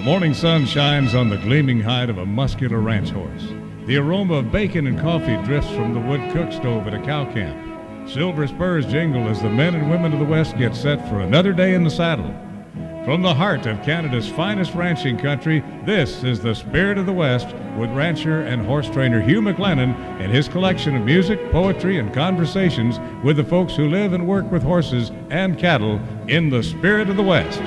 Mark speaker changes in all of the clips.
Speaker 1: morning sun shines on the gleaming hide of a muscular ranch horse. The aroma of bacon and coffee drifts from the wood cook stove at a cow camp. Silver spurs jingle as the men and women of the West get set for another day in the saddle. From the heart of Canada's finest ranching country, this is the Spirit of the West with rancher and horse trainer Hugh McLennan and his collection of music, poetry, and conversations with the folks who live and work with horses and cattle in the Spirit of the West.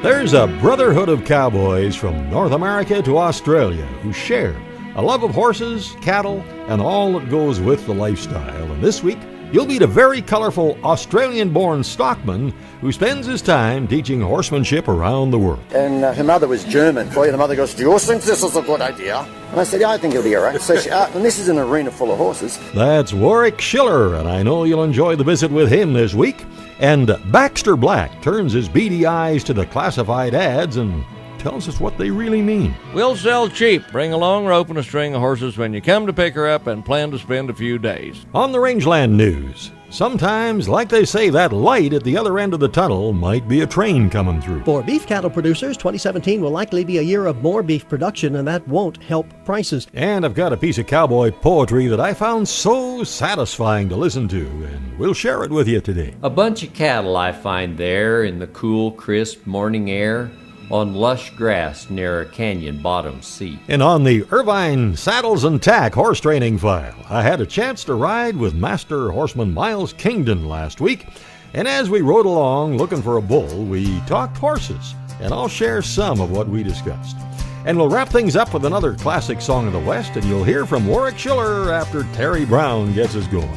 Speaker 2: There's a brotherhood of cowboys from North America to Australia who share a love of horses, cattle, and all that goes with the lifestyle. And this week, you'll meet a very colorful Australian-born stockman who spends his time teaching horsemanship around the world.
Speaker 3: And her mother was German. Boy, the mother goes, "Do you think this is a good idea?" And I said, "Yeah, I think it'll be all right." So she, and this is an arena full of horses.
Speaker 2: That's Warwick Schiller, and I know you'll enjoy the visit with him this week. And Baxter Black turns his beady eyes to the classified ads and tells us what they really mean.
Speaker 4: We'll sell cheap. Bring a long rope and a string of horses when you come to pick her up and plan to spend a few days.
Speaker 2: On the Rangeland News, sometimes, like they say, that light at the other end of the tunnel might be a train coming through.
Speaker 5: For beef cattle producers, 2017 will likely be a year of more beef production, and that won't help prices.
Speaker 2: And I've got a piece of cowboy poetry that I found so satisfying to listen to, and we'll share it with you today.
Speaker 6: A bunch of cattle I find there in the cool, crisp morning air, on lush grass near a canyon bottom seat.
Speaker 2: And on the Irvine Saddles and Tack horse training file, I had a chance to ride with Master Horseman Miles Kingdon last week. And as we rode along looking for a bull, we talked horses. And I'll share some of what we discussed. And we'll wrap things up with another classic song of the West, and you'll hear from Warwick Schiller after Terry Brown gets us going.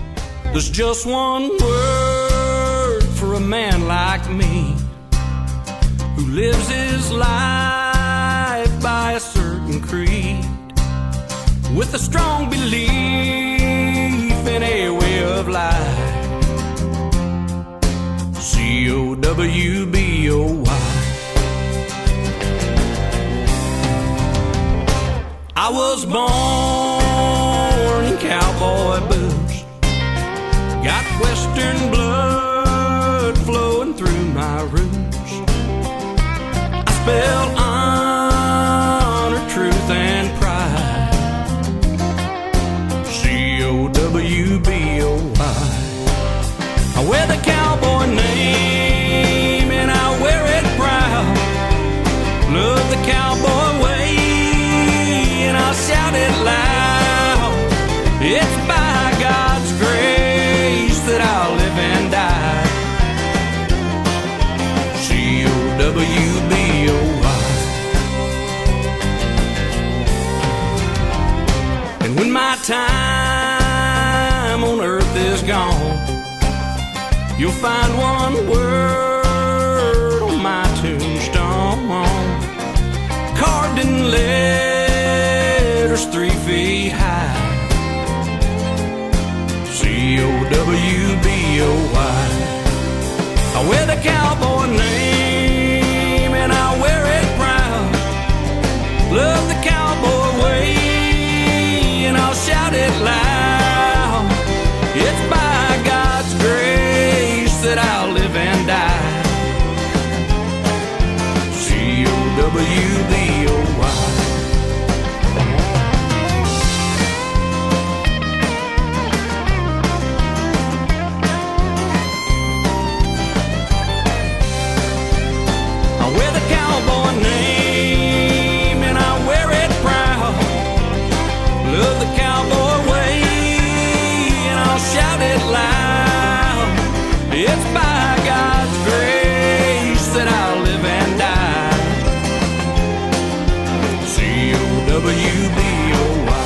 Speaker 7: There's just one word for a man like me, who lives his life by a certain creed, with a strong belief in a way of life. C-O-W-B-O-Y. I was born in cowboy boots, got western blood flowing through my roots. Spell honor, truth, and pride. C-O-W-B-O-Y. I wear the cowboy name and I wear it proud. Love the cowboy way and I'll shout it loud. It's by God's grace that I'll live and die. C-O-W-B-O-Y. When my time on earth is gone, you'll find one word on my tombstone, carved in letters 3 feet high. C-O-W-B-O-Y. I wear the cowboy name and I wear it proud. Love the cowboy way, I'll shout it loud. It's by God's grace that I'll live and die. C-O-W-B-O-Y. I wear the cowboy name and I wear it proud. Love the cowboy way and I'll shout it loud. It's by God's grace that I'll live and die. C-O-W-B-O-Y.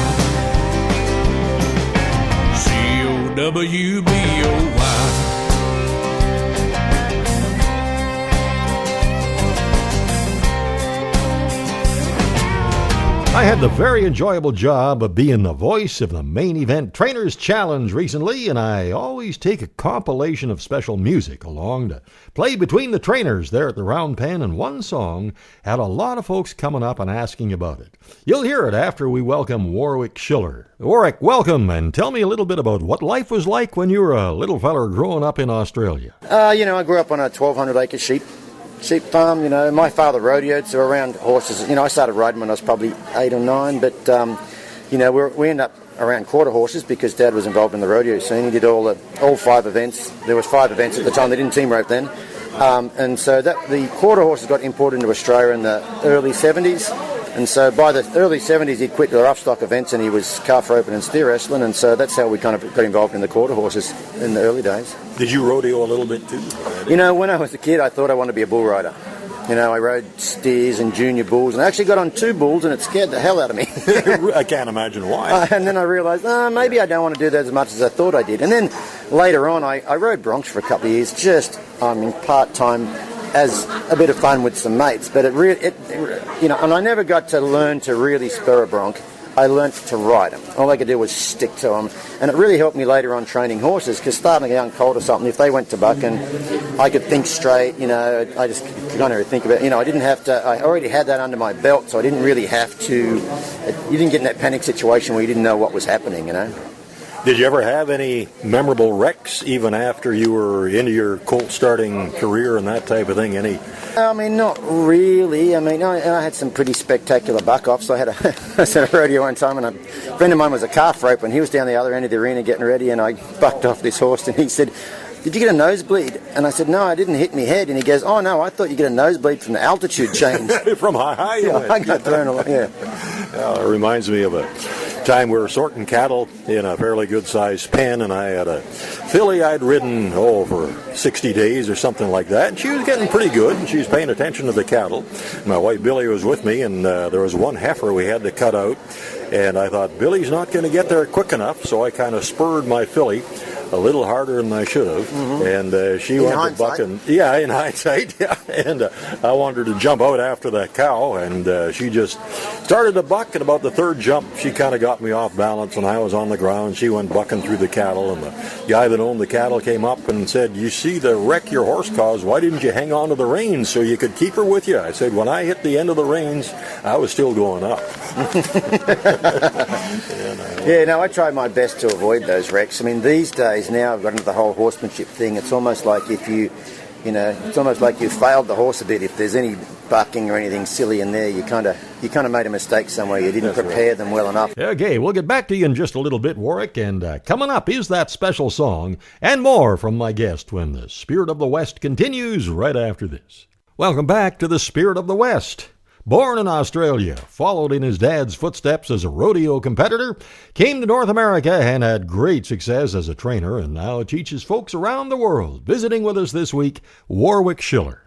Speaker 7: C-O-W-B-O-Y.
Speaker 2: I had the very enjoyable job of being the voice of the main event Trainers Challenge recently, and I always take a compilation of special music along to play between the trainers there at the Round Pen, and one song had a lot of folks coming up and asking about it. You'll hear it after we welcome Warwick Schiller. Warwick, welcome, and tell me a little bit about what life was like when you were a little feller growing up in Australia.
Speaker 3: I grew up on a 1,200 acre sheep sheep farm. My father rodeoed, so around horses. I started riding when I was probably 8 or 9, but we ended up around quarter horses because Dad was involved in the rodeo scene. He did all 5 events. There was 5 events at the time. They didn't team rope then. And so the quarter horses got imported into Australia in the early 70s. And so by the early 70s, he'd quit the rough stock events and he was calf roping and steer wrestling. And so that's how we kind of got involved in the quarter horses in the early days.
Speaker 2: Did you rodeo a little bit too?
Speaker 3: When I was a kid, I thought I wanted to be a bull rider. I rode steers and junior bulls, and I actually got on 2 bulls, and it scared the hell out of me.
Speaker 2: I can't imagine why.
Speaker 3: And then I realised, maybe I don't want to do that as much as I thought I did. And then later on, I rode broncs for a couple of years, just part-time as a bit of fun with some mates. But and I never got to learn to really spur a bronc. I learnt to ride them. All I could do was stick to them. And it really helped me later on training horses, because starting a young colt or something, if they went to buck and I could think straight, I just kind of think about it. I didn't have to, I already had that under my belt, so I didn't really have to, you didn't get in that panic situation where you didn't know what was happening,
Speaker 2: Did you ever have any memorable wrecks even after you were into your colt starting career and that type of thing?
Speaker 3: Not really. I had some pretty spectacular buck-offs. I was at a rodeo one time, and a friend of mine was a calf rope, and he was down the other end of the arena getting ready, and I bucked off this horse, and he said, "Did you get a nosebleed?" And I said, "No, I didn't hit my head." And he goes, "Oh, no, I thought you get a nosebleed from the altitude change."
Speaker 2: From high?
Speaker 3: Yeah, I got thrown a lot, yeah.
Speaker 2: It reminds me of a time we were sorting cattle in a fairly good-sized pen, and I had a filly I'd ridden for 60 days or something like that, and she was getting pretty good, and she was paying attention to the cattle. My wife Billy was with me, and there was one heifer we had to cut out, and I thought, Billy's not going to get there quick enough, so I kind of spurred my filly a little harder than I should have, and she went to bucking. Yeah, in hindsight, yeah. And I wanted her to jump out after that cow, and she just started to buck. At about the 3rd jump, she kind of got me off balance, and I was on the ground. She went bucking through the cattle, and the guy that owned the cattle came up and said, "You see the wreck your horse caused? Why didn't you hang on to the reins so you could keep her with you?" I said, "When I hit the end of the reins, I was still going up."
Speaker 3: I tried my best to avoid those wrecks. These days now I've got into the whole horsemanship thing. It's almost like if it's almost like you failed the horse a bit. If there's any bucking or anything silly in there, you kind of made a mistake somewhere. You didn't prepare them well enough.
Speaker 2: Okay, we'll get back to you in just a little bit, Warwick, and coming up is that special song and more from my guest when the Spirit of the West continues right after this. Welcome back to the Spirit of the West. Born in Australia, followed in his dad's footsteps as a rodeo competitor, came to North America and had great success as a trainer, and now teaches folks around the world. Visiting with us this week, Warwick Schiller.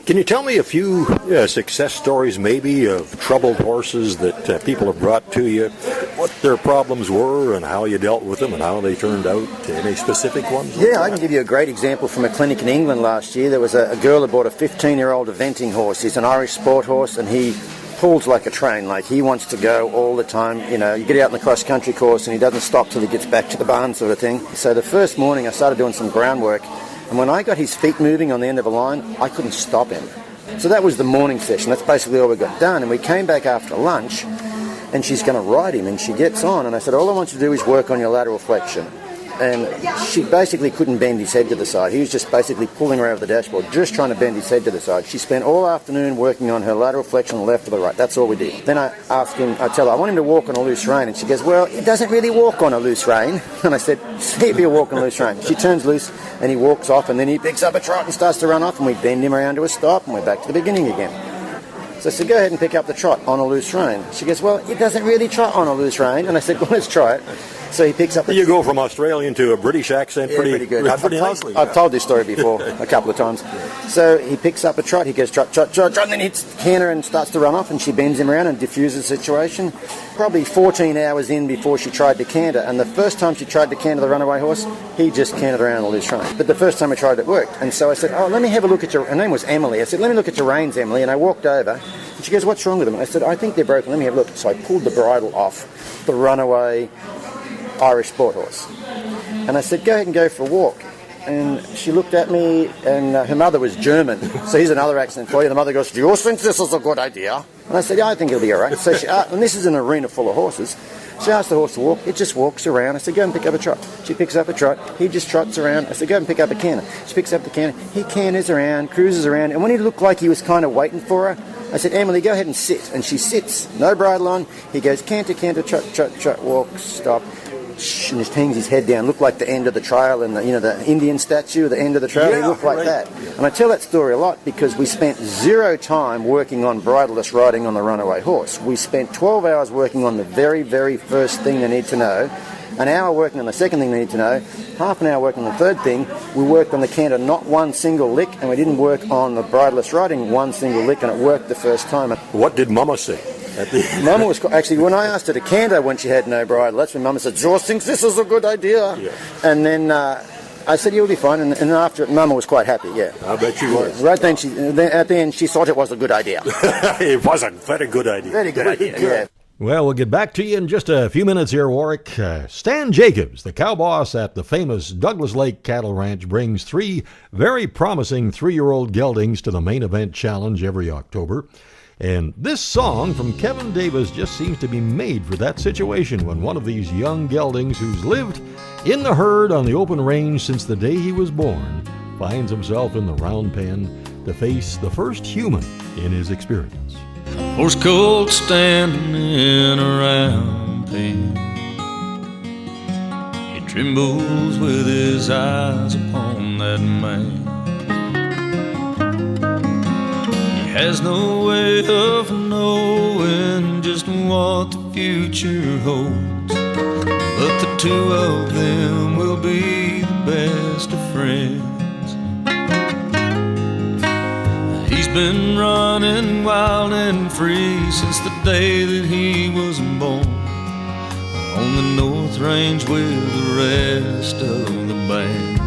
Speaker 2: Can you tell me a few success stories maybe of troubled horses that people have brought to you, what their problems were and how you dealt with them and how they turned out? Any specific ones?
Speaker 3: Yeah, I can give you a great example from a clinic in England last year. There was a girl that bought a 15-year-old eventing horse. He's an Irish sport horse, and he pulls like a train. Like, he wants to go all the time. You get out in the cross-country course and he doesn't stop till he gets back to the barn, sort of thing. So the first morning I started doing some groundwork, and when I got his feet moving on the end of a line, I couldn't stop him. So that was the morning session. That's basically all we got done. And we came back after lunch, and she's going to ride him, and she gets on, and I said, all I want you to do is work on your lateral flexion. And she basically couldn't bend his head to the side. He was just basically pulling her over the dashboard, just trying to bend his head to the side. She spent all afternoon working on her lateral flexion on the left or the right. That's all we did. Then I tell her, I want him to walk on a loose rein. And she goes, well, he doesn't really walk on a loose rein. And I said, see if he'll walk on a loose rein. She turns loose, and he walks off, and then he picks up a trot and starts to run off, and we bend him around to a stop, and we're back to the beginning again. So I said, go ahead and pick up the trot on a loose rein. She goes, well, it doesn't really trot on a loose rein. And I said, well, let's try it. So he picks up the...
Speaker 2: You go from Australian to a British accent pretty
Speaker 3: good.
Speaker 2: nicely.
Speaker 3: I've told this story before a couple of times. So he picks up a trot, he goes trot, trot, trot, trot, and then hits the canter and starts to run off, and she bends him around and diffuses the situation. Probably 14 hours in before she tried to canter, and the first time she tried to canter the runaway horse, he just cantered around the loose rein. But the first time I tried it worked. And so I said, oh, let me have a look at your... Her name was Emily. I said, let me look at your reins, Emily. And I walked over, and she goes, what's wrong with them? And I said, I think they're broken. Let me have a look. So I pulled the bridle off the runaway Irish sport horse. And I said, go ahead and go for a walk. And she looked at me, and her mother was German. So here's another accent for you. The mother goes, do you think this is a good idea? And I said, yeah, I think it'll be all right. So and this is an arena full of horses. She asked the horse to walk. It just walks around. I said, go and pick up a trot. She picks up a trot. He just trots around. I said, go and pick up a canter. She picks up the canter. He canters around, cruises around. And when he looked like he was kind of waiting for her, I said, Emily, go ahead and sit. And she sits. No bridle on. He goes, canter, canter, trot, trot, trot, walk, stop. And just hangs his head down, looked like the end of the trail, and the Indian statue, the end of the trail, he looked like that. And I tell that story a lot because we spent 0 time working on bridleless riding on the runaway horse. We spent 12 hours working on the very, very first thing they need to know, an hour working on the second thing they need to know, half an hour working on the third thing. We worked on the canter not one single lick, and we didn't work on the bridleless riding one single lick, and it worked the first time.
Speaker 2: What did Mama say?
Speaker 3: Mama was actually, when I asked her to canter when she had no bridle, that's when Mama said, George thinks this is a good idea. Yeah. And then I said, you'll be fine. And after it, Mama was quite happy, yeah.
Speaker 2: I bet she was.
Speaker 3: Right then, at the end, she thought it was a good idea.
Speaker 2: It was a very good idea.
Speaker 3: Very good idea, yeah.
Speaker 2: Well, we'll get back to you in just a few minutes here, Warwick. Stan Jacobs, the cow boss at the famous Douglas Lake Cattle Ranch, brings 3 very promising 3-year-old geldings to the main event challenge every October. And this song from Kevin Davis just seems to be made for that situation when one of these young geldings who's lived in the herd on the open range since the day he was born finds himself in the round pen to face the first human in his experience.
Speaker 7: Horse colt standing in a round pen, he trembles with his eyes upon that man. Has no way of knowing just what the future holds, but the 2 of them will be the best of friends. He's been running wild and free since the day that he was born, on the North Range with the rest of the band.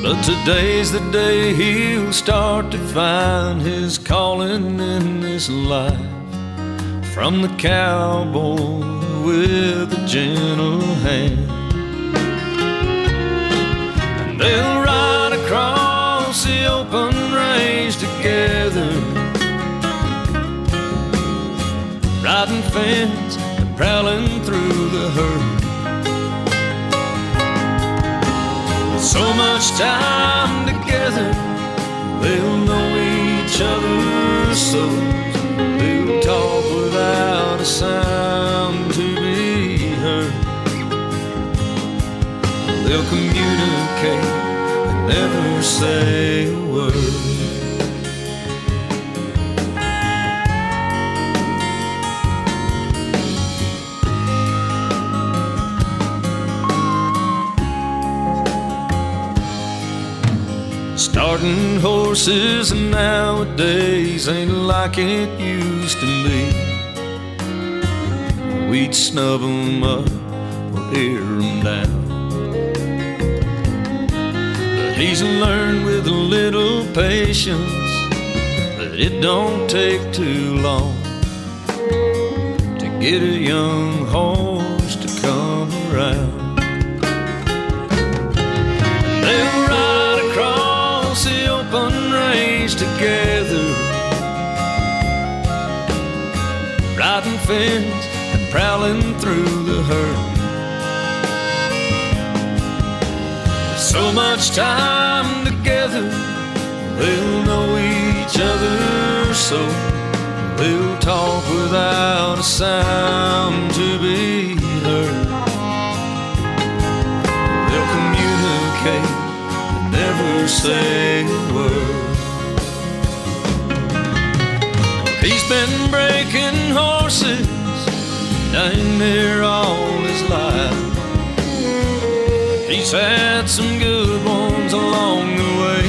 Speaker 7: But today's the day he'll start to find his calling in this life, from the cowboy with a gentle hand. And they'll ride across the open range together, riding fence and prowling through the herd. So much time together, they'll know each other's souls. They'll talk without a sound to be heard. They'll communicate and never say a word. Starting horses nowadays ain't like it used to be. We'd snub 'em up or ear 'em down. But he's learned with a little patience that it don't take too long to get a young horse to come around. They'll ride across the open range together, riding fence and prowling through the herd. So much time together, they'll know each other, so they'll talk without a sound to be heard. They'll communicate and never say a word. He's been breaking horses dang near all his life. He's had some good ones along the way,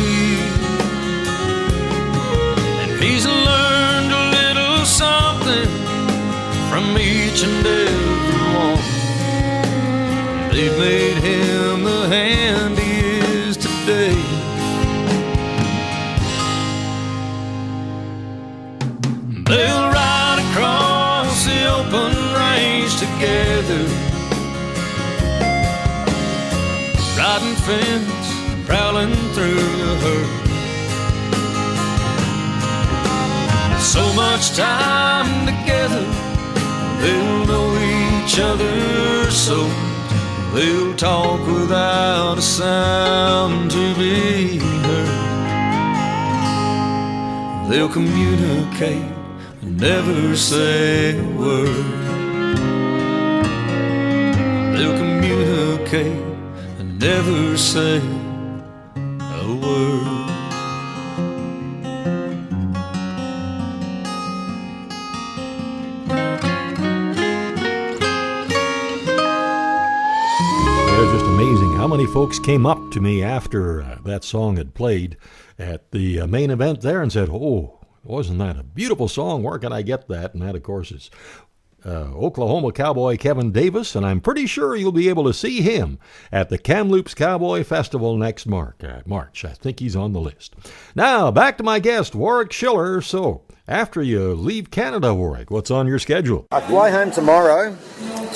Speaker 7: and he's learned a little something from each and every one. They've made him the hand he is today. They'll ride across the open range together, riding fence, prowling through the herd. So much time together, They'll know each other's souls. They'll talk without a sound to be heard. They'll communicate and never say a word. They'll communicate and never say a word.
Speaker 2: Just amazing how many folks came up to me after that song had played at the main event there and said, "Oh, wasn't that a beautiful song? Where can I get that?" And that, of course, is Oklahoma cowboy Kevin Davis, and I'm pretty sure you'll be able to see him at the Kamloops Cowboy Festival next March. I think he's on the list. Now, back to my guest, Warwick Schiller. So, after you leave Canada, Warwick, what's on your schedule?
Speaker 3: I fly home tomorrow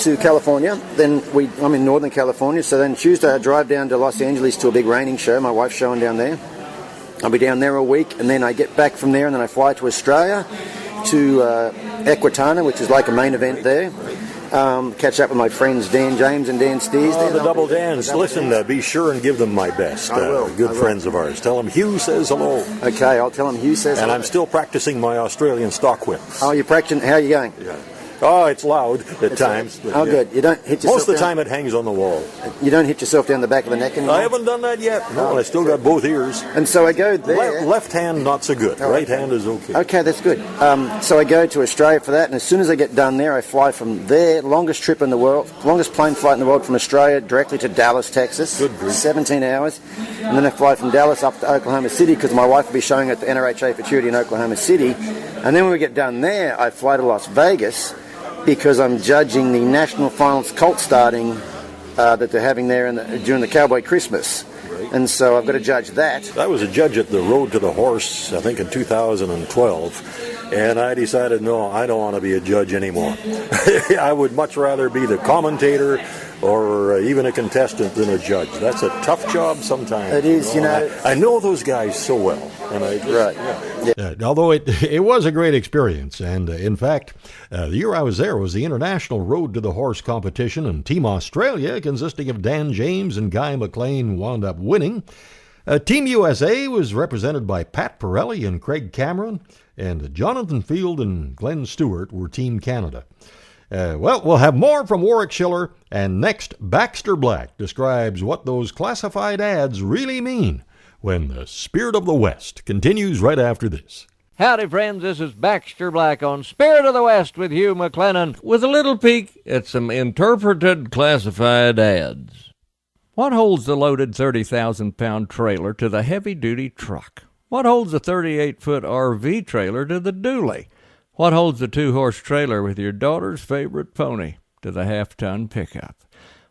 Speaker 3: to California. Then I'm in Northern California. So then Tuesday I drive down to Los Angeles to a big reining show. My wife's showing down there. I'll be down there a week, and then I get back from there, and then I fly to Australia, to Equitana, which is like a main event there. Catch up with my friends Dan James and Dan Steers.
Speaker 2: Oh, the Double Dans. Listen, be sure and give them my best.
Speaker 3: I will.
Speaker 2: Good friends of ours. Tell them Hugh says hello.
Speaker 3: Okay, I'll tell them Hugh says hello.
Speaker 2: And I'm still practicing my Australian stock whip.
Speaker 3: Oh, you're practicing? How are you going?
Speaker 2: Yeah. Oh, it's loud at times.
Speaker 3: Oh, yeah. Good. You don't hit yourself
Speaker 2: Most of the
Speaker 3: down?
Speaker 2: time it hangs on the wall.
Speaker 3: You don't hit yourself down the back of the neck anymore?
Speaker 2: I haven't done that yet. No, I still got both ears.
Speaker 3: And so I go there.
Speaker 2: Left hand, not so good. Right hand is okay.
Speaker 3: Okay, that's good. So I go to Australia for that, and as soon as I get done there, I fly from there, longest trip in the world, longest plane flight in the world, from Australia directly to Dallas, Texas.
Speaker 2: Good grief.
Speaker 3: 17 hours. And then I fly from Dallas up to Oklahoma City, because my wife will be showing at the NRHA Futurity in Oklahoma City. And then when we get done there, I fly to Las Vegas, because I'm judging the National Finals colt starting that they're having there during the Cowboy Christmas. Right. And so I've got to judge that.
Speaker 2: I was a judge at the Road to the Horse, I think in 2012, and I decided, no, I don't want to be a judge anymore. I would much rather be the commentator or even a contestant than a judge. That's a tough job sometimes.
Speaker 3: It is, you know.
Speaker 2: I know those guys so well. And I just,
Speaker 3: right.
Speaker 2: Yeah. Although it was a great experience, and in fact, the year I was there was the International Road to the Horse competition, and Team Australia, consisting of Dan James and Guy McLean, wound up winning. Team USA was represented by Pat Pirelli and Craig Cameron, and Jonathan Field and Glenn Stewart were Team Canada. Well, we'll have more from Warwick Schiller, and next, Baxter Black describes what those classified ads really mean when the Spirit of the West continues right after this.
Speaker 4: Howdy, friends. This is Baxter Black on Spirit of the West with Hugh McLennan, with a little peek at some interpreted classified ads. What holds the loaded 30,000-pound trailer to the heavy-duty truck? What holds the 38-foot RV trailer to the dually? What holds the 2-horse trailer with your daughter's favorite pony to the half-ton pickup?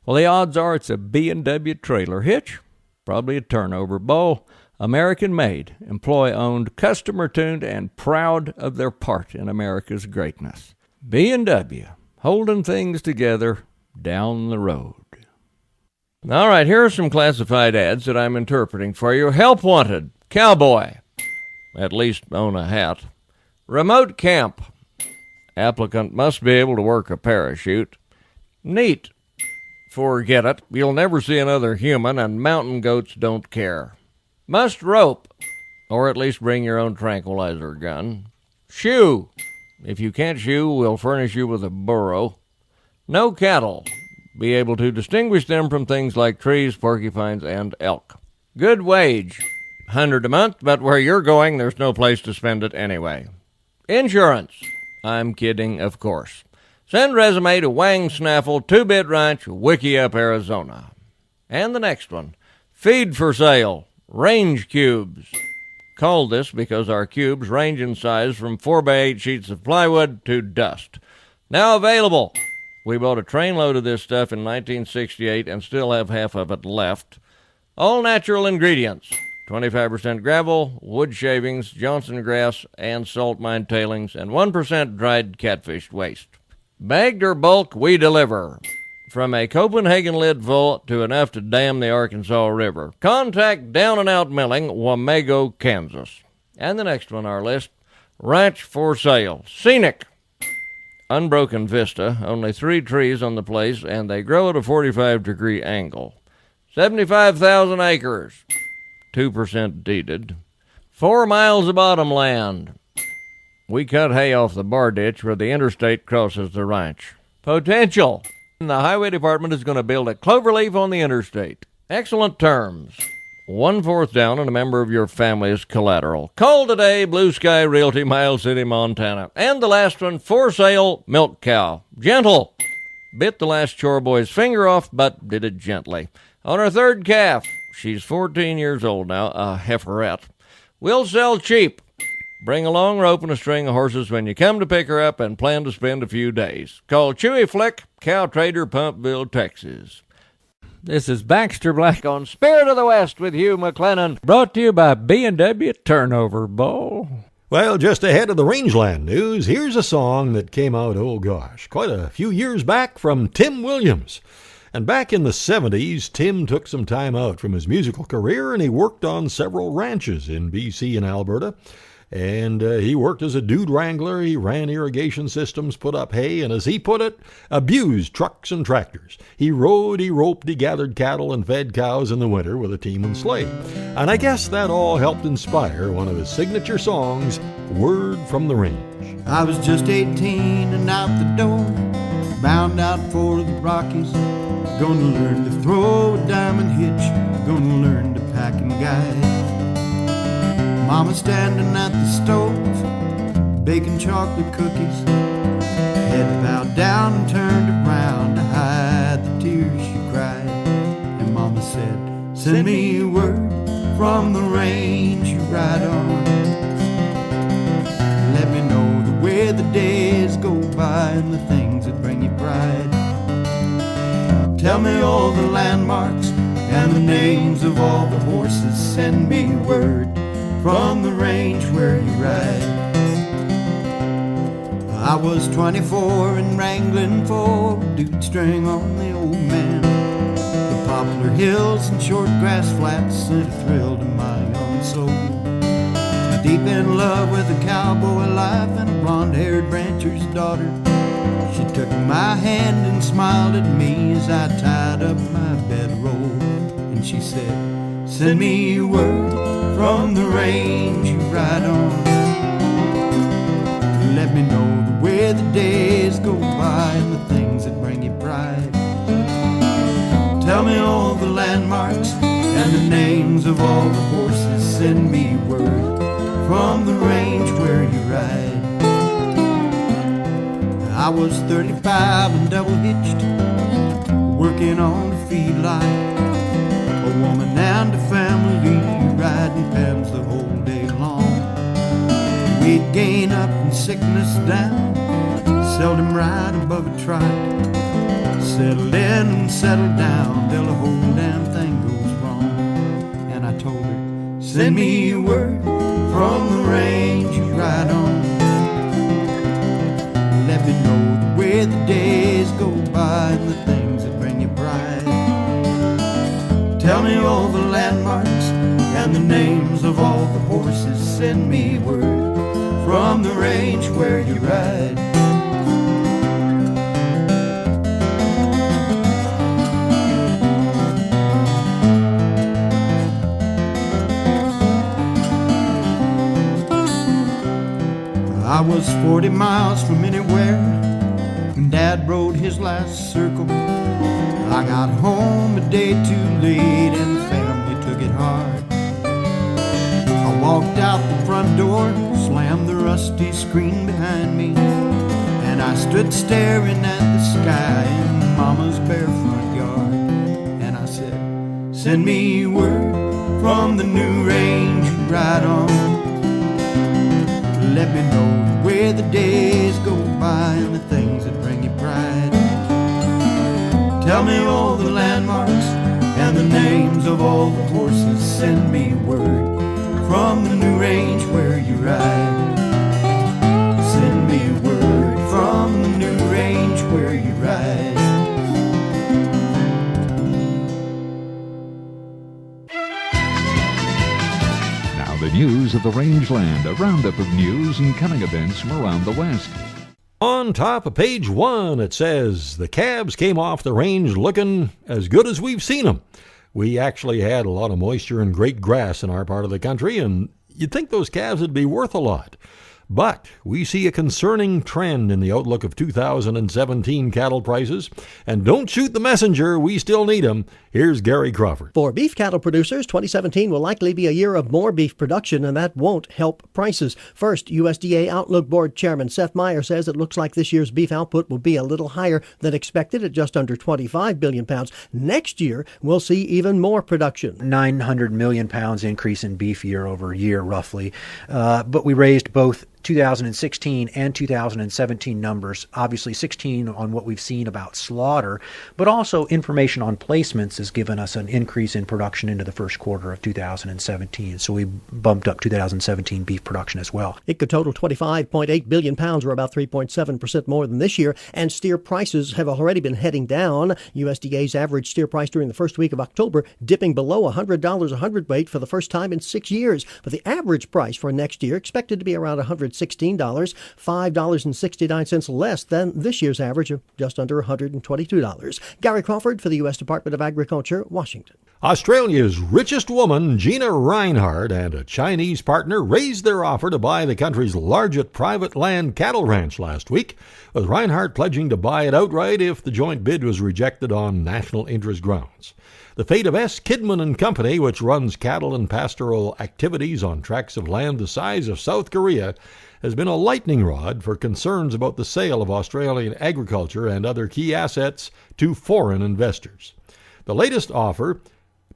Speaker 4: Well, the odds are it's a B&W trailer hitch, probably a turnover bowl, American-made, employee-owned, customer-tuned, and proud of their part in America's greatness. B&W, holding things together down the road. All right, here are some classified ads that I'm interpreting for you. Help wanted, cowboy, at least own a hat. Remote camp, applicant must be able to work a parachute. Neat, forget it, you'll never see another human, and mountain goats don't care. Must rope, or at least bring your own tranquilizer gun. Shoe, if you can't shoe, we'll furnish you with a burro. No cattle, be able to distinguish them from things like trees, porcupines, and elk. Good wage, $100 a month, but where you're going, there's no place to spend it anyway. Insurance, I'm kidding, of course. Send resume to Wang Snaffle, 2-Bit Ranch, Wickiup, Arizona. And the next one, feed for sale, range cubes. Called this because our cubes range in size from 4x8 sheets of plywood to dust. Now available. We bought a trainload of this stuff in 1968 and still have half of it left. All natural ingredients. 25% gravel, wood shavings, Johnson grass, and salt mine tailings, and 1% dried catfish waste. Bagged or bulk, we deliver. From a Copenhagen lid full to enough to dam the Arkansas River. Contact Down and Out Milling, Wamego, Kansas. And the next one on our list, ranch for sale. Scenic. unbroken vista, only 3 trees on the place, and they grow at a 45-degree angle. 75,000 acres, 2% deeded. 4 miles of bottom land. We cut hay off the bar ditch where the interstate crosses the ranch. Potential. The highway department is going to build a cloverleaf on the interstate. Excellent terms. 1/4 down and a member of your family's collateral. Call today, Blue Sky Realty, Miles City, Montana. And the last one, for sale, milk cow. Gentle. Bit the last chore boy's finger off, but did it gently. On her 3rd calf, she's 14 years old now, a heiferette. We'll sell cheap. Bring a long rope and a string of horses when you come to pick her up and plan to spend a few days. Call Chewy Flick, Cow Trader, Pumpville, Texas. This is Baxter Black on Spirit of the West with Hugh McLennan, brought to you by B&W Turnover Bowl.
Speaker 2: Well, just ahead of the rangeland news, here's a song that came out, oh gosh, quite a few years back from Tim Williams. And back in the 70s, Tim took some time out from his musical career and he worked on several ranches in BC and Alberta. And he worked as a dude wrangler. He ran irrigation systems, put up hay, and as he put it, abused trucks and tractors. He rode, he roped, he gathered cattle and fed cows in the winter with a team and sleigh. And I guess that all helped inspire one of his signature songs, Word from the Range.
Speaker 8: I was just 18 and out the door, bound out for the Rockies. Gonna learn to throw a diamond hitch, gonna learn to pack and guide. Mama standing at the stove, baking chocolate cookies. Head bowed down and turned around to hide the tears she cried. And Mama said, send me word from the range you ride on. Let me know the way the days go by and the things that bring you pride. Tell me all the landmarks and the names of all the horses. Send me word from the range where you ride. I was 24 and wrangling for a dude string on the old man. The poplar hills and short grass flats sent a thrill to my young soul. Deep in love with a cowboy life and a blonde-haired rancher's daughter. She took my hand and smiled at me as I tied up my bedroll. And she said, send me word from the range you ride on. Let me know the way the days go by and the things that bring you pride. Tell me all the landmarks and the names of all the horses. Send me word from the range where you ride. I was 35 and double hitched, working on a feedlot. A woman and a family riding pens the whole day long. We'd gain up and sickness down, seldom ride above a trot. Settle in and settle down till the whole damn thing goes wrong. And I told her, send me word from the range you ride on. Let me know the way the days go by and the things that bring you pride. Tell me all the landmarks and the names of all the horses. Send me word from the range where you ride. I was 40 miles from anywhere when Dad rode his last circle. I got home a day too late and the family took it hard. I walked out the front door, slammed the rusty screen behind me, and I stood staring at the sky in Mama's bare front yard. And I said, send me word from the new range you ride on. Let me know the way the days go by and the things that bring you pride. Tell me all the landmarks and the names of all the horses. Send me word from the new range where you ride. Send me word from the new range where you ride.
Speaker 9: Now the news of the rangeland, a roundup of news and coming events from around the West.
Speaker 2: On top of page 1, it says, the calves came off the range looking as good as we've seen them. We actually had a lot of moisture and great grass in our part of the country, and you'd think those calves would be worth a lot. But we see a concerning trend in the outlook of 2017 cattle prices. And don't shoot the messenger, we still need them. Here's Gary Crawford.
Speaker 5: For beef cattle producers, 2017 will likely be a year of more beef production, and that won't help prices. First, USDA Outlook Board Chairman Seth Meyer says it looks like this year's beef output will be a little higher than expected at just under 25 billion pounds. Next year, we'll see even more production.
Speaker 9: 900 million pounds increase in beef year over year, roughly. But we raised both 2016 and 2017 numbers, obviously 16 on what we've seen about slaughter, but also information on placements has given us an increase in production into the first quarter of 2017. So we bumped up 2017 beef production as well.
Speaker 5: It could total 25.8 billion pounds, or about 3.7% more than this year, and steer prices have already been heading down. USDA's average steer price during the first week of October dipping below $100 a hundredweight for the first time in 6 years. But the average price for next year expected to be around $116, $5.69 less than this year's average of just under $122. Gary Crawford for the U.S. Department of Agriculture, Washington.
Speaker 2: Australia's richest woman, Gina Rinehart, and a Chinese partner raised their offer to buy the country's largest private land cattle ranch last week, with Rinehart pledging to buy it outright if the joint bid was rejected on national interest grounds. The fate of S. Kidman & Company, which runs cattle and pastoral activities on tracts of land the size of South Korea, has been a lightning rod for concerns about the sale of Australian agriculture and other key assets to foreign investors. The latest offer,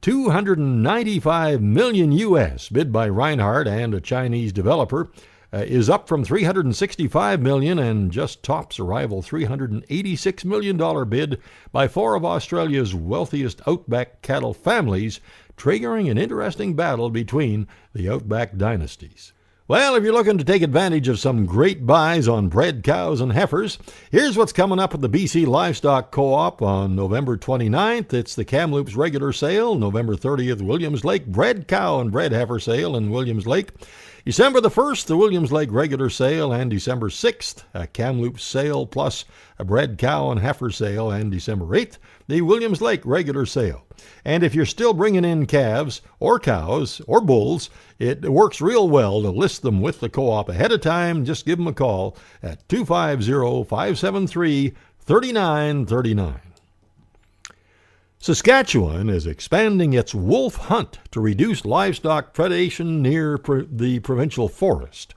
Speaker 2: $295 million US, bid by Rinehart and a Chinese developer, is up from $365 million and just tops a rival $386 million bid by four of Australia's wealthiest outback cattle families, triggering an interesting battle between the outback dynasties. Well, if you're looking to take advantage of some great buys on bred cows and heifers, here's what's coming up at the BC Livestock Co-op on November 29th. It's the Kamloops regular sale. November 30th, Williams Lake bred cow and bred heifer sale in Williams Lake. December the 1st, the Williams Lake regular sale, and December 6th, a Kamloops sale plus a bred cow and heifer sale, and December 8th, the Williams Lake regular sale. And if you're still bringing in calves or cows or bulls, it works real well to list them with the co-op ahead of time. Just give them a call at 250-573-3939. Saskatchewan is expanding its wolf hunt to reduce livestock predation near the provincial forest.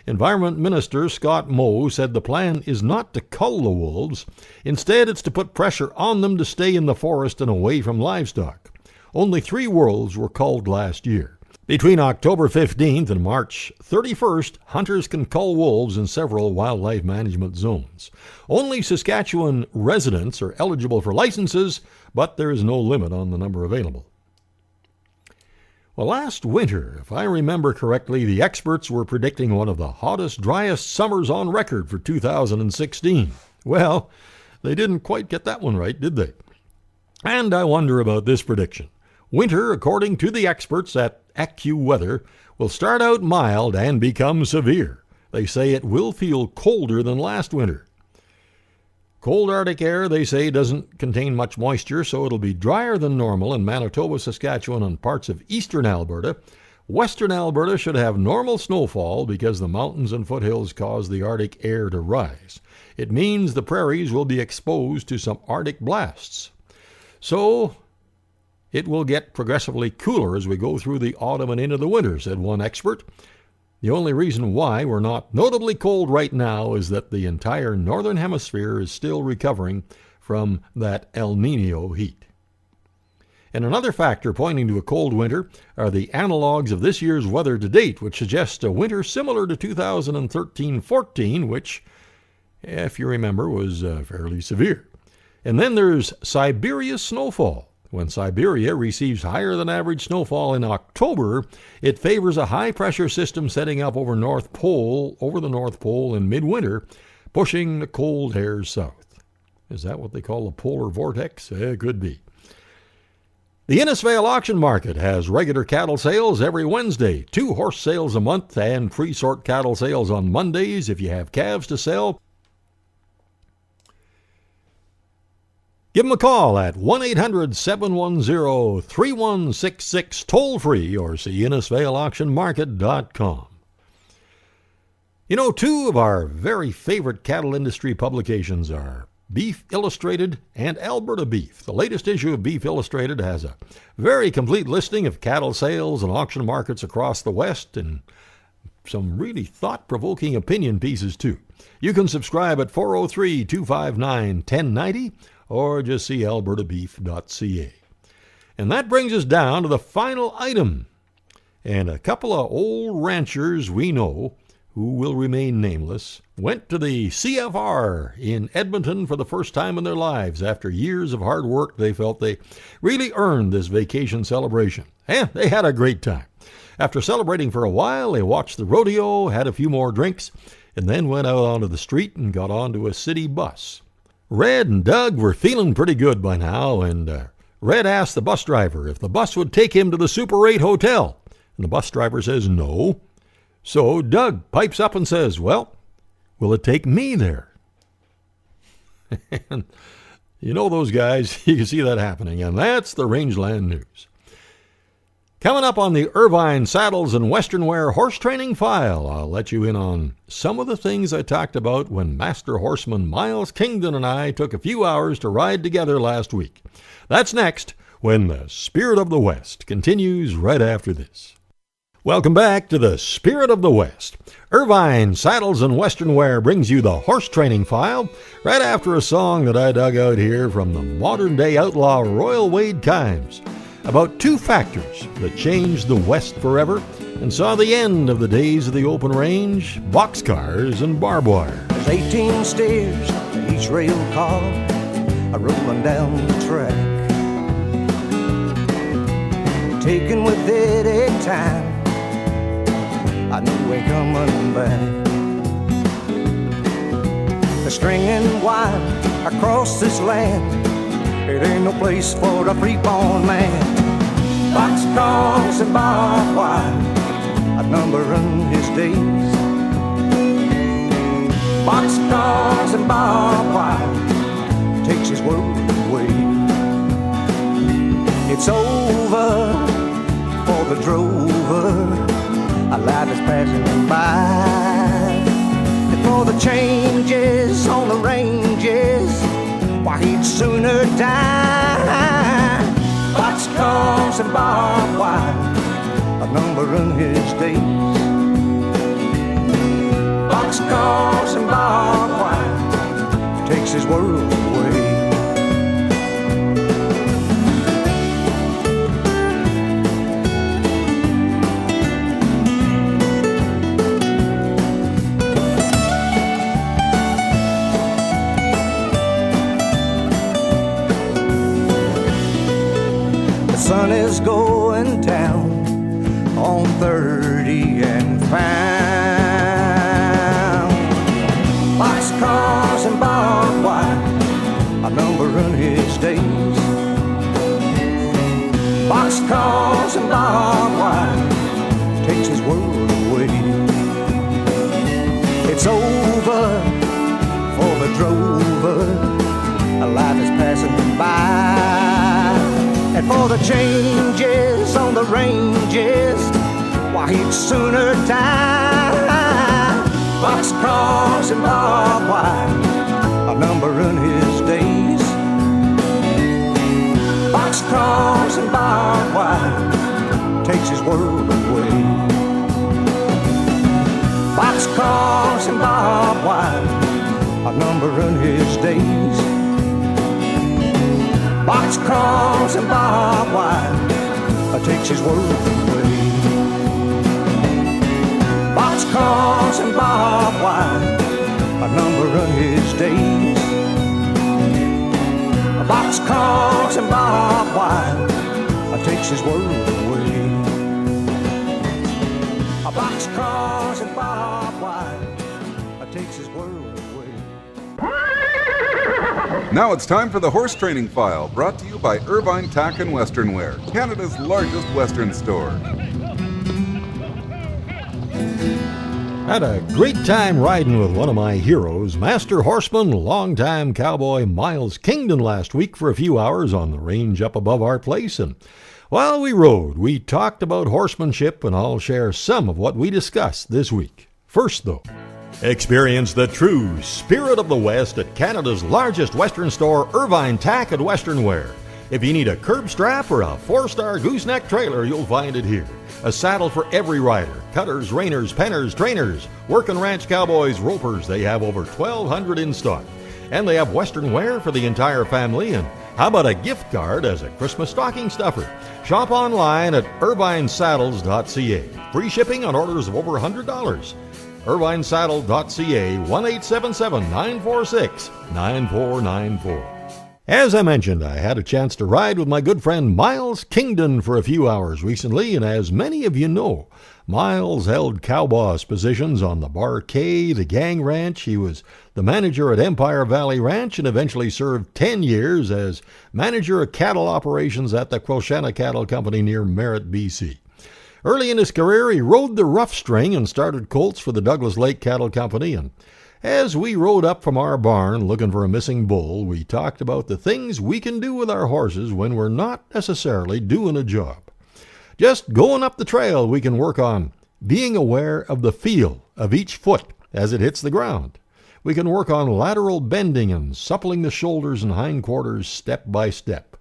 Speaker 2: Environment Minister Scott Moe said the plan is not to cull the wolves. Instead, it's to put pressure on them to stay in the forest and away from livestock. Only 3 wolves were culled last year. Between October 15th and March 31st, hunters can cull wolves in several wildlife management zones. Only Saskatchewan residents are eligible for licenses, but there is no limit on the number available. Well, last winter, if I remember correctly, the experts were predicting one of the hottest, driest summers on record for 2016. Well, they didn't quite get that one right, did they? And I wonder about this prediction. Winter, according to the experts at AccuWeather, will start out mild and become severe. They say it will feel colder than last winter. Cold Arctic air, they say, doesn't contain much moisture, so it'll be drier than normal in Manitoba, Saskatchewan, and parts of eastern Alberta. Western Alberta should have normal snowfall because the mountains and foothills cause the Arctic air to rise. It means the prairies will be exposed to some Arctic blasts. So it will get progressively cooler as we go through the autumn and into the winter, said one expert. The only reason why we're not notably cold right now is that the entire northern hemisphere is still recovering from that El Nino heat. And another factor pointing to a cold winter are the analogs of this year's weather to date, which suggests a winter similar to 2013-14, which, if you remember, was fairly severe. And then there's Siberia's snowfall. When Siberia receives higher than average snowfall in October, it favors a high-pressure system setting up over the North Pole in midwinter, pushing the cold air south. Is that what they call a polar vortex? It could be. The Innisfail auction market has regular cattle sales every Wednesday, 2 horse sales a month, and pre-sort cattle sales on Mondays if you have calves to sell. Give them a call at 1-800-710-3166 toll-free or see InnisValeAuctionMarket.com. You know, two of our very favorite cattle industry publications are Beef Illustrated and Alberta Beef. The latest issue of Beef Illustrated has a very complete listing of cattle sales and auction markets across the West and some really thought-provoking opinion pieces, too. You can subscribe at 403-259-1090 or just see albertabeef.ca. And that brings us down to the final item. And a couple of old ranchers we know, who will remain nameless, went to the CFR in Edmonton for the first time in their lives. After years of hard work, they felt they really earned this vacation celebration. And they had a great time. After celebrating for a while, they watched the rodeo, had a few more drinks, and then went out onto the street and got onto a city bus. Red and Doug were feeling pretty good by now, and Red asked the bus driver if the bus would take him to the Super 8 hotel. And the bus driver says no. So Doug pipes up and says, well, will it take me there? And you know those guys, you can see that happening, and that's the Rangeland News. Coming up on the Irvine Saddles and Western Wear Horse Training File, I'll let you in on some of the things I talked about when Master Horseman Miles Kingdon and I took a few hours to ride together last week. That's next, when the Spirit of the West continues right after this. Welcome back to the Spirit of the West. Irvine Saddles and Western Wear brings you the Horse Training File right after a song that I dug out here from the modern-day outlaw Royal Wade Kimes, about two factors that changed the West forever and saw the end of the days of the open range, boxcars and barbed wire.
Speaker 10: There's 18 stairs to each rail car rolling down the track, taken with it at time. I knew we coming back. The stringing wire across this land, it ain't no place for a free-born man. Boxcars and barbed wire, outnumbering his days. Boxcars and barbed wire takes his world away. It's over for the drover, a life is passing him by. And for the changes on the ranges, why he'd sooner die. Boxcars and barbed wire, outnumbering his days. Boxcars and barbed wire takes his world away. The sun is going down on 30 and found. Boxcars and barbed wire, outnumbering his days. Boxcars and barbed wire takes his world away. It's over for the drover, a life is passing him by. And for the changes on the ranges, why he'd sooner die. Boxcars and barbed wire, outnumbering his days. Boxcars and barbed wire takes his world away. Boxcars and barbed wire, outnumbering his days. Boxcars and barbed wire takes his world away. Boxcars and barbed wire, outnumbering his days. Boxcars and barbed wire takes his world away. Boxcars and barbed wire takes his world away.
Speaker 11: Now it's time for the Horse Training File, brought to you by Irvine Tack and Western Wear, Canada's largest Western store.
Speaker 2: Had a great time riding with one of my heroes, Master Horseman, longtime cowboy Miles Kingdon, last week for a few hours on the range up above our place. And while we rode, we talked about horsemanship, and I'll share some of what we discussed this week. First, though, experience the true spirit of the West at Canada's largest Western store, Irvine Tack and Western Wear. If you need a curb strap or a 4-star gooseneck trailer, you'll find it here. A saddle for every rider. Cutters, reiners, penners, trainers, working ranch cowboys, ropers. They have over 1,200 in stock. And they have Western wear for the entire family. And how about a gift card as a Christmas stocking stuffer? Shop online at irvinesaddles.ca. Free shipping on orders of over $100. irvinesaddle.ca, 1-877-946-9494. As I mentioned, I had a chance to ride with my good friend Miles Kingdon for a few hours recently, and as many of you know, Miles held cow-boss positions on the Bar K, the Gang Ranch. He was the manager at Empire Valley Ranch and eventually served 10 years as manager of cattle operations at the Quilchena Cattle Company near Merritt, BC. Early in his career, he rode the rough string and started colts for the Douglas Lake Cattle Company, and as we rode up from our barn looking for a missing bull, we talked about the things we can do with our horses when we're not necessarily doing a job. Just going up the trail, we can work on being aware of the feel of each foot as it hits the ground. We can work on lateral bending and suppling the shoulders and hindquarters step by step.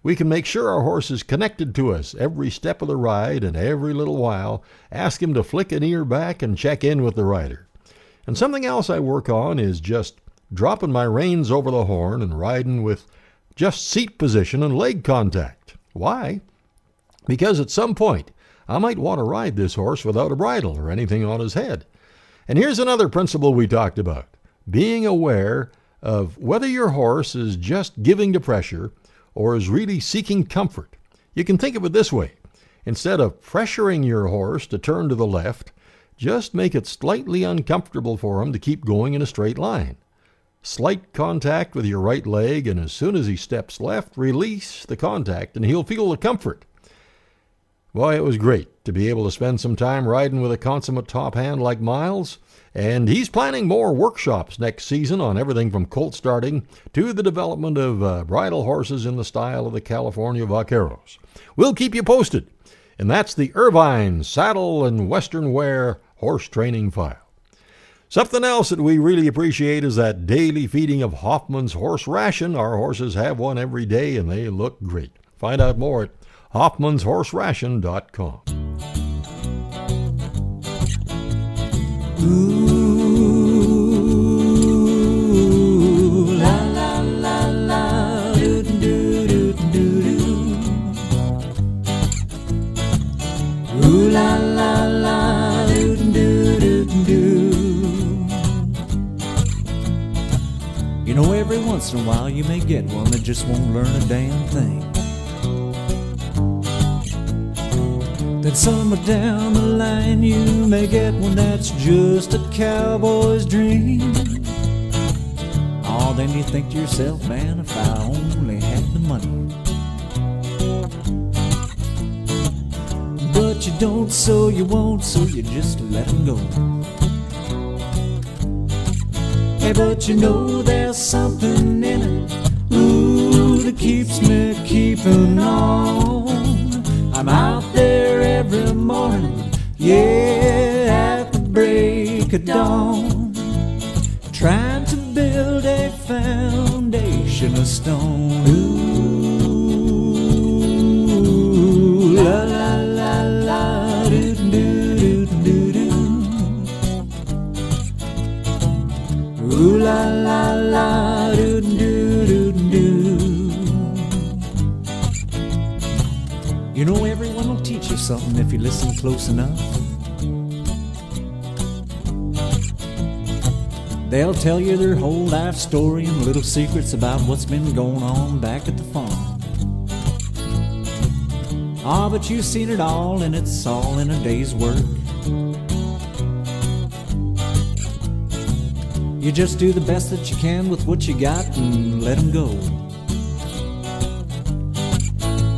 Speaker 2: We can make sure our horse is connected to us every step of the ride, and every little while ask him to flick an ear back and check in with the rider. And something else I work on is just dropping my reins over the horn and riding with just seat position and leg contact. Why? Because at some point, I might want to ride this horse without a bridle or anything on his head. And here's another principle we talked about: being aware of whether your horse is just giving to pressure or is really seeking comfort. You can think of it this way: instead of pressuring your horse to turn to the left, just make it slightly uncomfortable for him to keep going in a straight line. Slight contact with your right leg, and as soon as he steps left, release the contact, and he'll feel the comfort. Boy, it was great to be able to spend some time riding with a consummate top hand like Miles, and he's planning more workshops next season on everything from colt starting to the development of bridle horses in the style of the California Vaqueros. We'll keep you posted. And that's the Irvine Saddle and Western Wear Horse Training File. Something else that we really appreciate is that daily feeding of Hoffman's Horse Ration. Our horses have one every day, and they look great. Find out more at hoffmanshorseration.com.
Speaker 7: Ooh, la la la la, doo doo doo doo doo. Ooh la la la, doo doo doo doo. You know, every once in a while you may get one that just won't learn a damn thing. Then somewhere down the line you may get one that's just a cowboy's dream. Oh, then you think to yourself, man, if I only had the money. But you don't, so you won't, so you just let them go. Hey, but you know there's something in it, ooh, that keeps me keeping on. I'm out there every morning, yeah, at the break of dawn, trying to build a foundation of stone. Ooh, la la la la, doo doo doo doo doo. Ooh la la la, doo doo doo doo. You know, everyone will teach you something if you listen close enough. They'll tell you their whole life story and little secrets about what's been going on back at the farm. Ah, but you've seen it all, and it's all in a day's work. You just do the best that you can with what you got and let them go.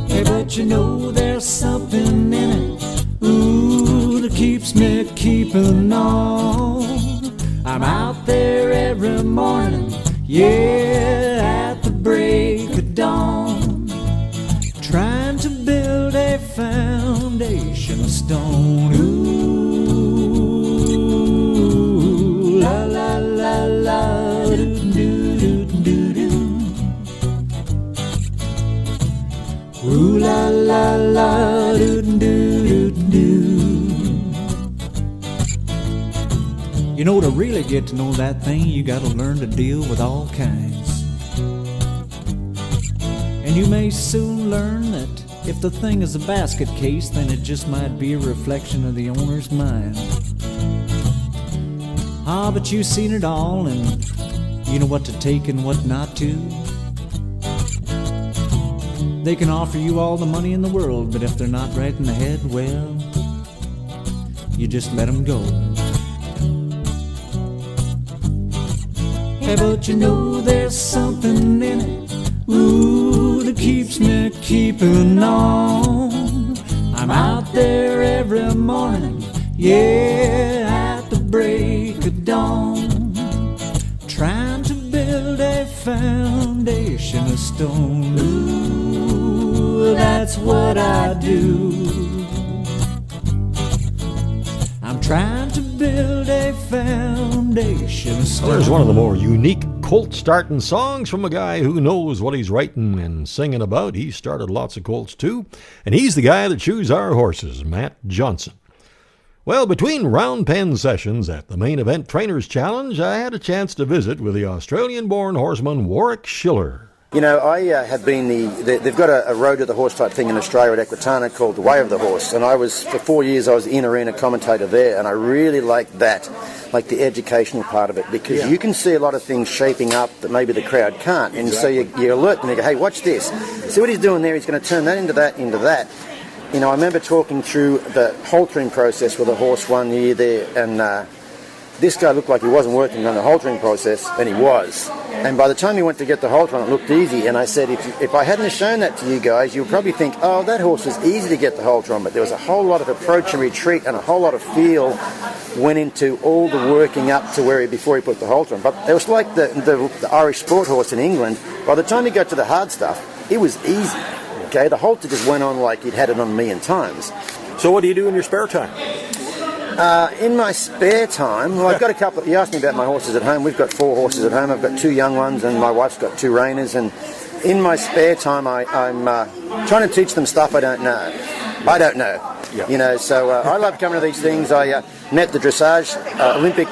Speaker 7: Hey, but you know there's something in it, ooh, that keeps keeps me keeping on. I'm out there every morning, yeah, at the break of dawn, trying to build a foundation of stone. Ooh, la la la la, doo doo doo doo doo. Ooh la la la, doo doo doo doo. You know, to really get to know that thing, you gotta learn to deal with all kinds. And you may soon learn that if the thing is a basket case, then it just might be a reflection of the owner's mind. Ah, but you've seen it all, and you know what to take and what not to. They can offer you all the money in the world, but if they're not right in the head, well, you just let them go. Hey, but you know there's something in it, ooh, that keeps me keeping on. I'm out there every morning, yeah, at the break of dawn, trying to build a foundation of stone. Ooh, that's what I do. I'm trying to build a foundation of stone.
Speaker 2: Well, there's one of the more unique Colt starting songs from a guy who knows what he's writing and singing about. He started lots of Colts too, and he's the guy that shoes our horses, Matt Johnson. Well, between round pen sessions at the main event Trainers Challenge, I had a chance to visit with the Australian-born horseman Warwick Schiller.
Speaker 3: You know, I have been they've got a road to the horse type thing in Australia at Equitana called the Way of the Horse, and for 4 years I was the in-arena commentator there, and I really liked that, like the educational part of it, because you can see a lot of things shaping up that maybe the crowd can't, and so you alert them, you go, hey, watch this, see what he's doing there, he's going to turn that into that, into that. You know, I remember talking through the haltering process with a horse one year there, and this guy looked like he wasn't working on the haltering process, and he was. And by the time he went to get the halter on, it looked easy. And I said, if I hadn't shown that to you guys, you would probably think, oh, that horse was easy to get the halter on. But there was a whole lot of approach and retreat, and a whole lot of feel went into all the working up to before he put the halter on. But it was like the Irish sport horse in England. By the time he got to the hard stuff, it was easy. Okay, the halter just went on like he'd had it on a million times.
Speaker 2: So what do you do in your spare time?
Speaker 3: In my spare time, well, I've got a couple. You asked me about my horses at home. We've got 4 horses at home. I've got 2 young ones, and my wife's got 2 reiners. And in my spare time, I'm trying to teach them stuff I don't know. Yeah. You know, so I love coming to these things. I met the dressage Olympic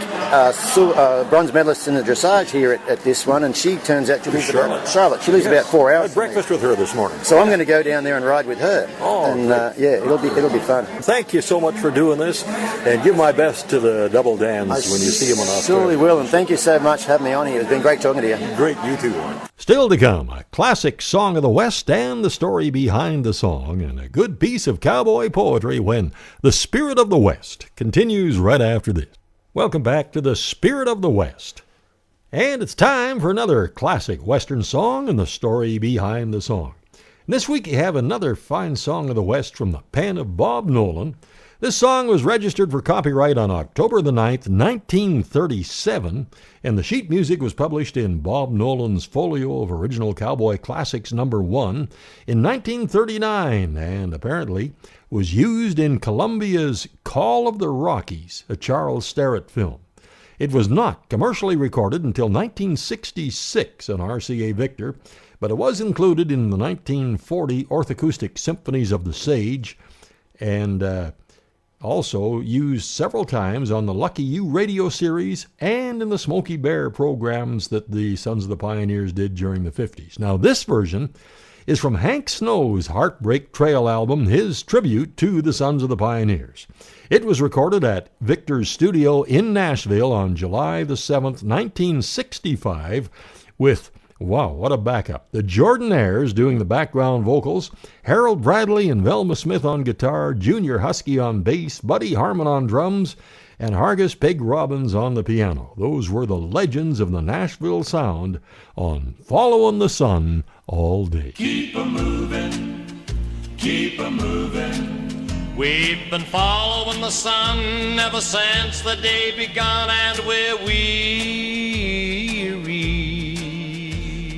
Speaker 3: bronze medalist in the dressage here at this one, and she turns out to be Charlotte. She lives about 4 hours.
Speaker 2: I had breakfast with her this morning.
Speaker 3: So I'm going to go down there and ride with her.
Speaker 2: Oh,
Speaker 3: and it'll be fun.
Speaker 2: Thank you so much for doing this, and give my best to the double Dans when you see them on Australia.
Speaker 3: Surely will, and thank you so much for having me on here. It's been great talking to you.
Speaker 2: Great, you too. Still to come, a classic song of the West and the story behind the song, and a good piece of cowboy poetry when The Spirit of the West continues right after this. Welcome back to The Spirit of the West. And it's time for another classic Western song and the story behind the song. And this week you have another fine song of the West from the pen of Bob Nolan. This song was registered for copyright on October the 9th, 1937, and the sheet music was published in Bob Nolan's Folio of Original Cowboy Classics No. 1 in 1939, and apparently was used in Columbia's Call of the Rockies, a Charles Starrett film. It was not commercially recorded until 1966 on RCA Victor, but it was included in the 1940 Orthoacoustic Symphonies of the Sage, and also used several times on the Lucky You radio series and in the Smokey Bear programs that the Sons of the Pioneers did during the 50s. Now, this version is from Hank Snow's Heartbreak Trail album, his tribute to the Sons of the Pioneers. It was recorded at Victor's studio in Nashville on July the 7th, 1965, with, wow, what a backup, the Jordanaires doing the background vocals, Harold Bradley and Velma Smith on guitar, Junior Husky on bass, Buddy Harmon on drums, and Hargus Pig Robbins on the piano. Those were the legends of the Nashville sound on Followin' the Sun all day.
Speaker 7: Keep a moving,
Speaker 12: We've been following the sun ever since the day begun, and we're weary.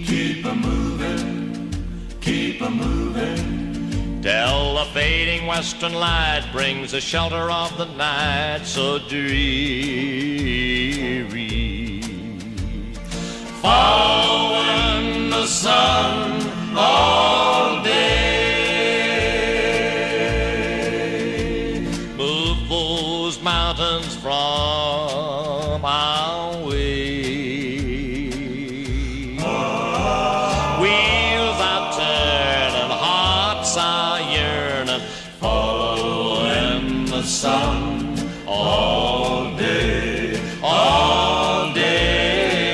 Speaker 7: Keep a moving, keep a moving,
Speaker 12: till the fading western light brings the shelter of the night so dreary.
Speaker 7: following the sun all day.
Speaker 12: Mountains from our way. Wheels are turning, hearts are yearning,
Speaker 7: following the sun all day, all day.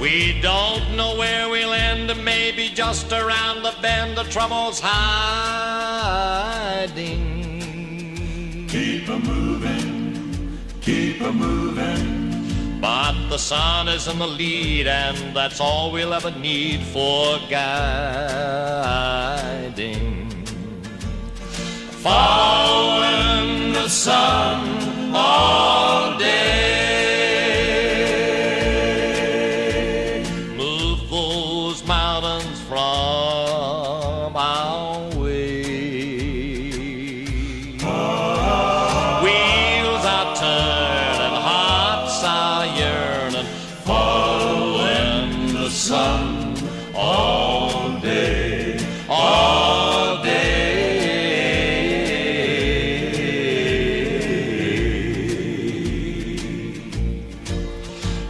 Speaker 12: We don't know where we'll end, maybe just around the bend, the trouble's hiding.
Speaker 7: Keep a moving, keep a moving,
Speaker 12: but the sun is in the lead, and that's all we'll ever need for guiding.
Speaker 7: following the sun all day.
Speaker 12: Mountains from our way. Wheels are turning, hearts are yearning,
Speaker 7: following the sun all day, all day.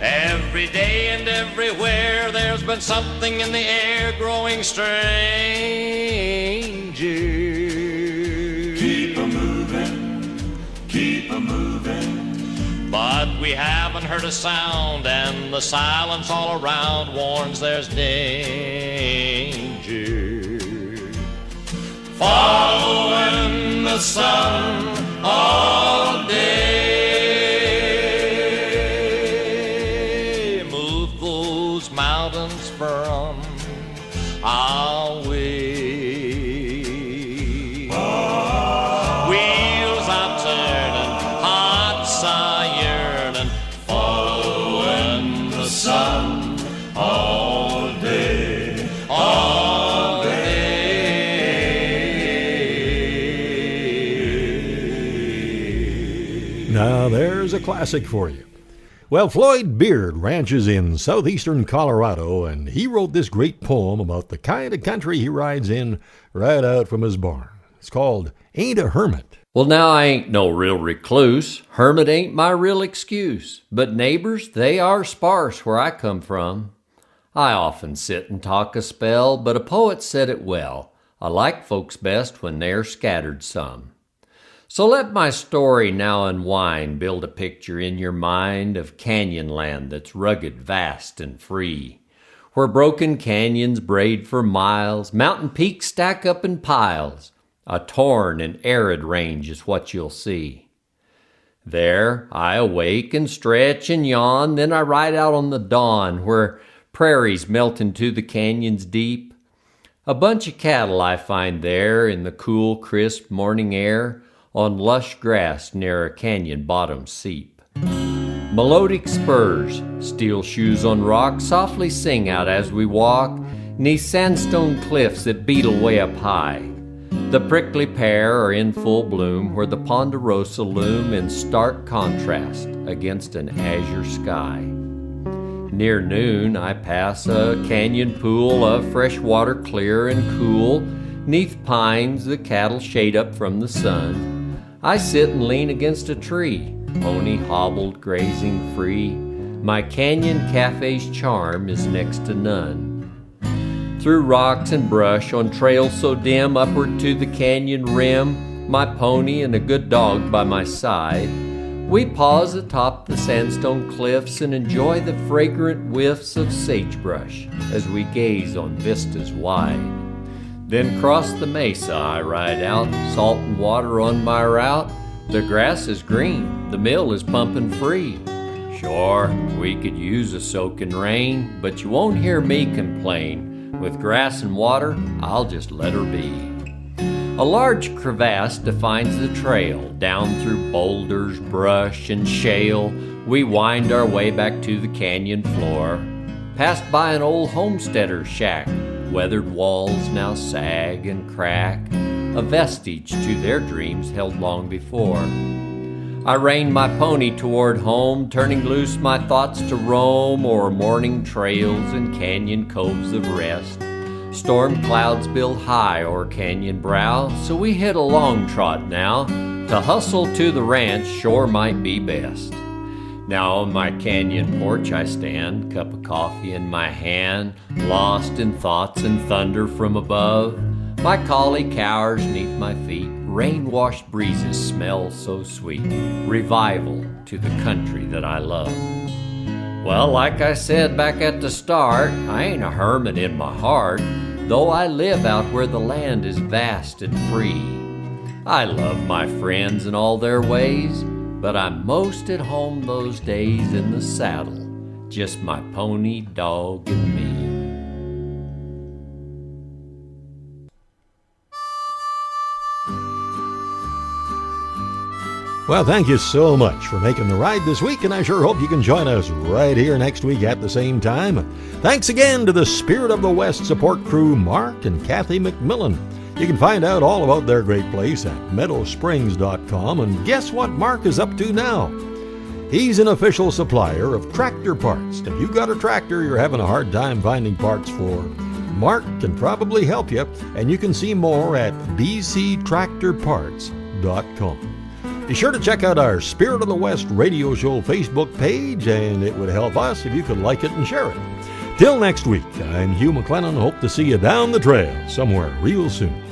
Speaker 12: Every day and everywhere there's been something in the air growing stranger.
Speaker 7: Keep a moving, keep a moving,
Speaker 12: but we haven't heard a sound, and the silence all around warns there's danger.
Speaker 7: following the sun all day.
Speaker 12: Mountains from our way. Wheels are turning, hearts are yearning,
Speaker 7: following the sun all day, all day.
Speaker 2: Now there's a classic for you. Well, Floyd Beard ranches in southeastern Colorado, and he wrote this great poem about the kind of country he rides in right out from his barn. It's called Ain't a Hermit.
Speaker 6: Well, now I ain't no real recluse. Hermit ain't my real excuse. But neighbors, they are sparse where I come from. I often sit and talk a spell, but a poet said it well. I like folks best when they're scattered some. So let my story now unwind, build a picture in your mind of canyon land that's rugged, vast, and free, where broken canyons braid for miles, mountain peaks stack up in piles. A torn and arid range is what you'll see. There I awake and stretch and yawn, then I ride out on the dawn, where prairies melt into the canyons deep. A bunch of cattle I find there in the cool, crisp morning air, on lush grass near a canyon bottom seep. Melodic spurs, steel shoes on rock, softly sing out as we walk, 'neath sandstone cliffs that beetle way up high. The prickly pear are in full bloom, where the ponderosa loom in stark contrast against an azure sky. Near noon I pass a canyon pool of fresh water, clear and cool. 'Neath pines the cattle shade up from the sun. I sit and lean against a tree, pony hobbled, grazing free. My canyon cafe's charm is next to none. Through rocks and brush, on trails so dim, upward to the canyon rim, my pony and a good dog by my side. We pause atop the sandstone cliffs and enjoy the fragrant whiffs of sagebrush as we gaze on vistas wide. Then cross the mesa I ride out, salt and water on my route. The grass is green, the mill is pumping free. Sure, we could use a soaking rain, but you won't hear me complain. With grass and water, I'll just let her be. A large crevasse defines the trail. Down through boulders, brush, and shale, we wind our way back to the canyon floor. Passed by an old homesteader's shack. Weathered walls now sag and crack, a vestige to their dreams held long before. I reined my pony toward home, turning loose my thoughts to roam o'er morning trails and canyon coves of rest. Storm clouds build high o'er canyon brow, so we hit a long trot now. To hustle to the ranch sure might be best. Now on my canyon porch I stand, cup of coffee in my hand, lost in thoughts and thunder from above. My collie cowers neath my feet, rain-washed breezes smell so sweet, revival to the country that I love. Well, like I said back at the start, I ain't a hermit in my heart, though I live out where the land is vast and free. I love my friends and all their ways, but I'm most at home those days in the saddle, just my pony, dog, and me.
Speaker 2: Well, thank you so much for making the ride this week, and I sure hope you can join us right here next week at the same time. Thanks again to the Spirit of the West support crew, Mark and Kathy McMillan. You can find out all about their great place at meadowsprings.com, and guess what Mark is up to now? He's an official supplier of tractor parts. If you've got a tractor you're having a hard time finding parts for, Mark can probably help you, and you can see more at bctractorparts.com. Be sure to check out our Spirit of the West radio show Facebook page, and it would help us if you could like it and share it. Till next week, I'm Hugh McLennan. Hope to see you down the trail somewhere real soon.